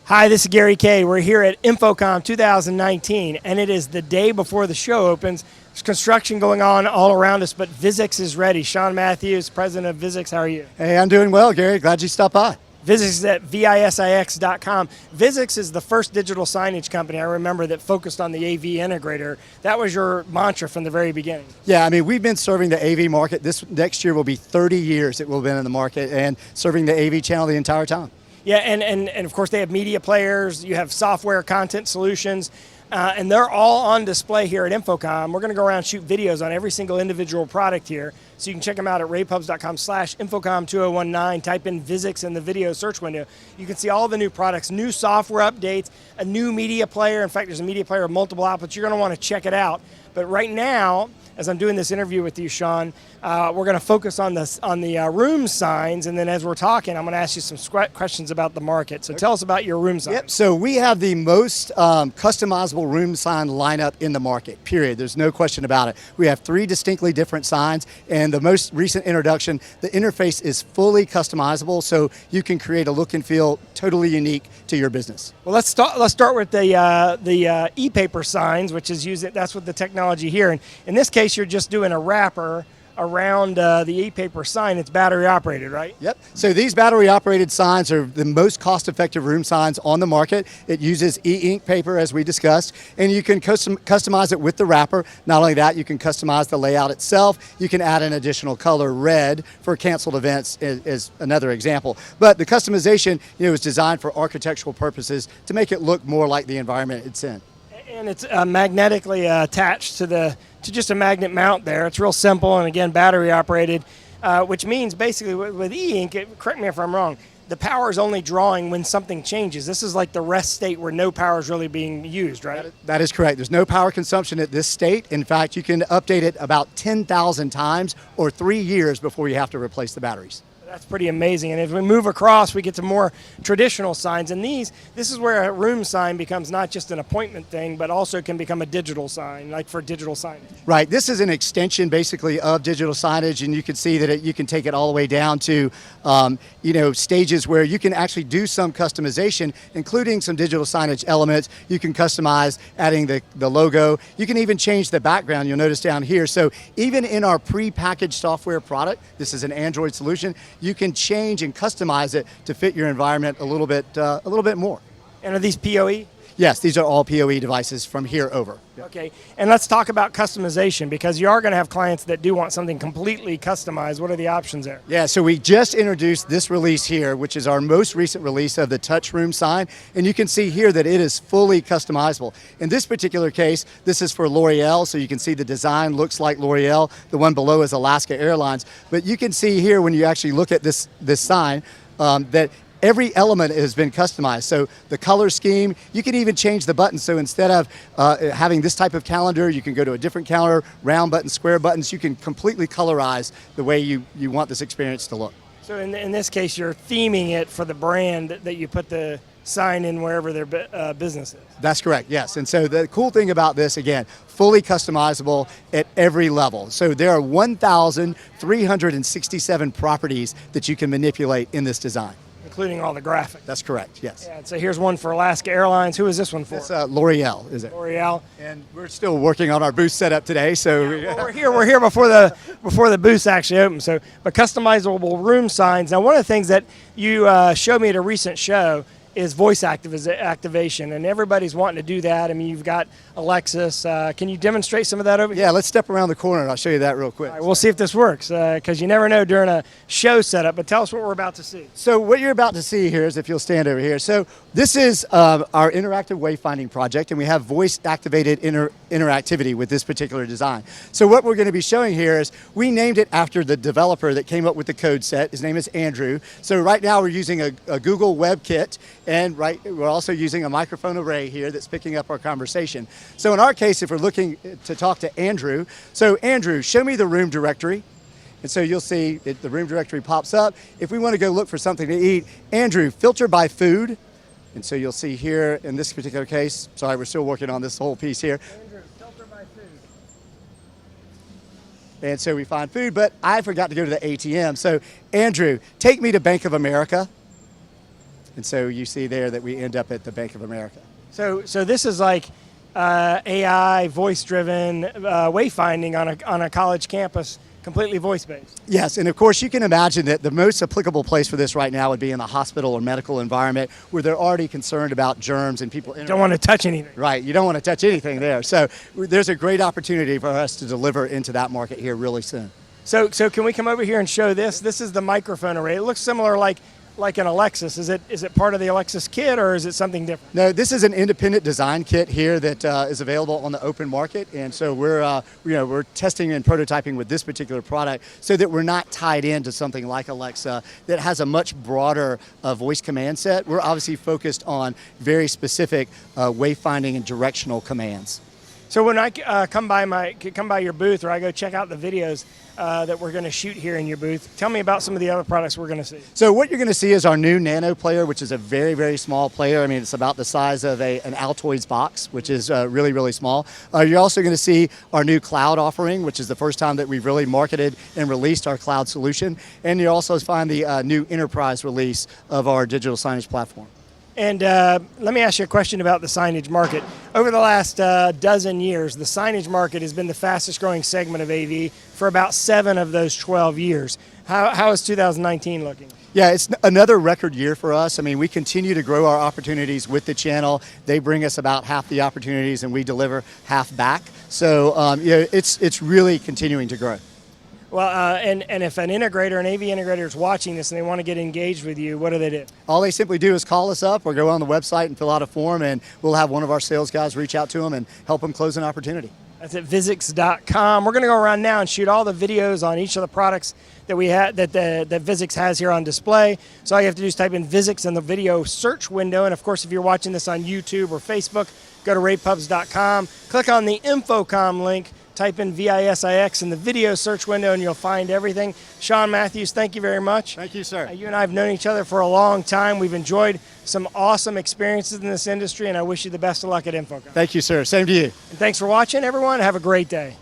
Hi, this is Gary Kay. We're here at InfoComm 2019, and it is the day before the show opens. There's construction going on all around us, but Visix is ready. Sean Matthews, president of Visix, how are you? Hey, I'm doing well, Gary. Glad you stopped by. Visix is at visix.com. Visix is the first digital signage company I remember that focused on the AV integrator. That was your mantra from the very beginning. Yeah, I mean, we've been serving the AV market. This next year will be 30 years it will have been in the market and serving the AV channel the entire time. Yeah, and of course they have media players, you have software content solutions, and they're all on display here at InfoComm. We're going to go around and shoot videos on every single individual product here, so you can check them out at raypubs.com/InfoComm2019. Type in Visix in the video search window. You can see all the new products, new software updates, a new media player. In fact, there's a media player with multiple outputs. You're going to want to check it out. But right now, as I'm doing this interview with you, Sean, we're going to focus on the room signs, and then as we're talking, I'm going to ask you some questions about the market. So tell us about your room signs. Yep, so we have the most customizable room sign lineup in the market, period. There's no question about it. We have 3 distinctly different signs, and the most recent introduction, the interface is fully customizable, so you can create a look and feel totally unique to your business. Well, let's start with the e-paper signs, which is that's what the technology here. And in this case, you're just doing a wrapper around the e-paper sign. It's battery operated, right? Yep. So these battery operated signs are the most cost-effective room signs on the market. It uses e-ink paper, as we discussed, and you can customize it with the wrapper. Not only that, you can customize the layout itself. You can add an additional color, red, for canceled events is another example. But the customization, is designed for architectural purposes to make it look more like the environment it's in. And it's magnetically attached to just a magnet mount there. It's real simple, and again, battery operated, which means basically with e-ink, correct me if I'm wrong, the power is only drawing when something changes. This is like the rest state where no power is really being used, right? That is correct. There's no power consumption at this state. In fact, you can update it about 10,000 times or 3 years before you have to replace the batteries. That's pretty amazing. And as we move across, we get to more traditional signs. And this is where a room sign becomes not just an appointment thing, but also can become a digital sign, like for digital signage. Right. This is an extension, basically, of digital signage, and you can see that you can take it all the way down to, stages where you can actually do some customization, including some digital signage elements. You can customize adding the logo. You can even change the background. You'll notice down here. So even in our pre-packaged software product, this is an Android solution, you can change and customize it to fit your environment a little bit more. And are these PoE? Yes, these are all PoE devices from here over. Okay, and let's talk about customization, because you are going to have clients that do want something completely customized. What are the options there? Yeah, so we just introduced this release here, which is our most recent release of the touch room sign, and you can see here that it is fully customizable. In this particular case, this is for L'Oreal, so you can see the design looks like L'Oreal. The one below is Alaska Airlines, but you can see here when you actually look at this sign that every element has been customized. So the color scheme, you can even change the buttons. So instead of having this type of calendar, you can go to a different calendar, round buttons, square buttons. You can completely colorize the way you want this experience to look. So in this case, you're theming it for the brand that you put the sign in wherever their business is. That's correct, yes. And so the cool thing about this, again, fully customizable at every level. So there are 1,367 properties that you can manipulate in this design. Including all the graphics. That's correct, yes. Yeah, so here's one for Alaska Airlines. Who is this one for? It's L'Oreal, is it? L'Oreal. And we're still working on our booth setup today, so well, we're here before the booths actually open. So, but customizable room signs. Now, one of the things that you showed me at a recent show is voice activation, and everybody's wanting to do that. I mean, you've got Alexis. Can you demonstrate some of that over here? Yeah, let's step around the corner and I'll show you that real quick. All right, we'll see if this works, because you never know during a show setup, but tell us what we're about to see. So what you're about to see here is, if you'll stand over here, so this is our interactive wayfinding project, and we have voice-activated interactivity with this particular design. So what we're going to be showing here is, we named it after the developer that came up with the code set. His name is Andrew. So right now we're using a Google Web Kit, and we're also using a microphone array here that's picking up our conversation. So in our case, if we're looking to talk to Andrew, so Andrew, show me the room directory. And so you'll see the room directory pops up. If we want to go look for something to eat, Andrew, filter by food. And so you'll see here in this particular case, sorry, we're still working on this whole piece here. Andrew, filter by food. And so we find food, but I forgot to go to the ATM. So Andrew, take me to Bank of America. And so you see there that we end up at the Bank of America. So this is like AI, voice-driven wayfinding on a college campus, completely voice-based. Yes, and of course you can imagine that the most applicable place for this right now would be in the hospital or medical environment where they're already concerned about germs and people Don't want to touch anything. Right, you don't want to touch anything there. So there's a great opportunity for us to deliver into that market here really soon. So can we come over here and show this? This is the microphone array. It looks similar like an Alexis. Is it part of the Alexis kit or is it something different? No, this is an independent design kit here that is available on the open market, and so we're testing and prototyping with this particular product so that we're not tied into something like Alexa that has a much broader voice command set. We're obviously focused on very specific wayfinding and directional commands. So when I come by your booth or I go check out the videos that we're going to shoot here in your booth, tell me about some of the other products we're going to see. So what you're going to see is our new Nano Player, which is a very, very small player. I mean, it's about the size of an Altoids box, which is really, really small. You're also going to see our new cloud offering, which is the first time that we've really marketed and released our cloud solution. And you also find the new enterprise release of our digital signage platform. And let me ask you a question about the signage market. Over the last dozen years, the signage market has been the fastest growing segment of AV for about 7 of those 12 years. How is 2019 looking? Yeah, it's another record year for us. I mean, we continue to grow our opportunities with the channel. They bring us about half the opportunities and we deliver half back. So it's really continuing to grow. Well, and if an integrator, an AV integrator is watching this and they want to get engaged with you, what do they do? All they simply do is call us up or go on the website and fill out a form, and we'll have one of our sales guys reach out to them and help them close an opportunity. That's at Visix.com. We're going to go around now and shoot all the videos on each of the products that we had that Visix has here on display. So all you have to do is type in Visix in the video search window, and of course, if you're watching this on YouTube or Facebook, go to ravepubs.com, click on the InfoComm link. Type in VISIX in the video search window and you'll find everything. Sean Matthews, thank you very much. Thank you, sir. You and I have known each other for a long time. We've enjoyed some awesome experiences in this industry, and I wish you the best of luck at InfoComm. Thank you, sir. Same to you. And thanks for watching, everyone. Have a great day.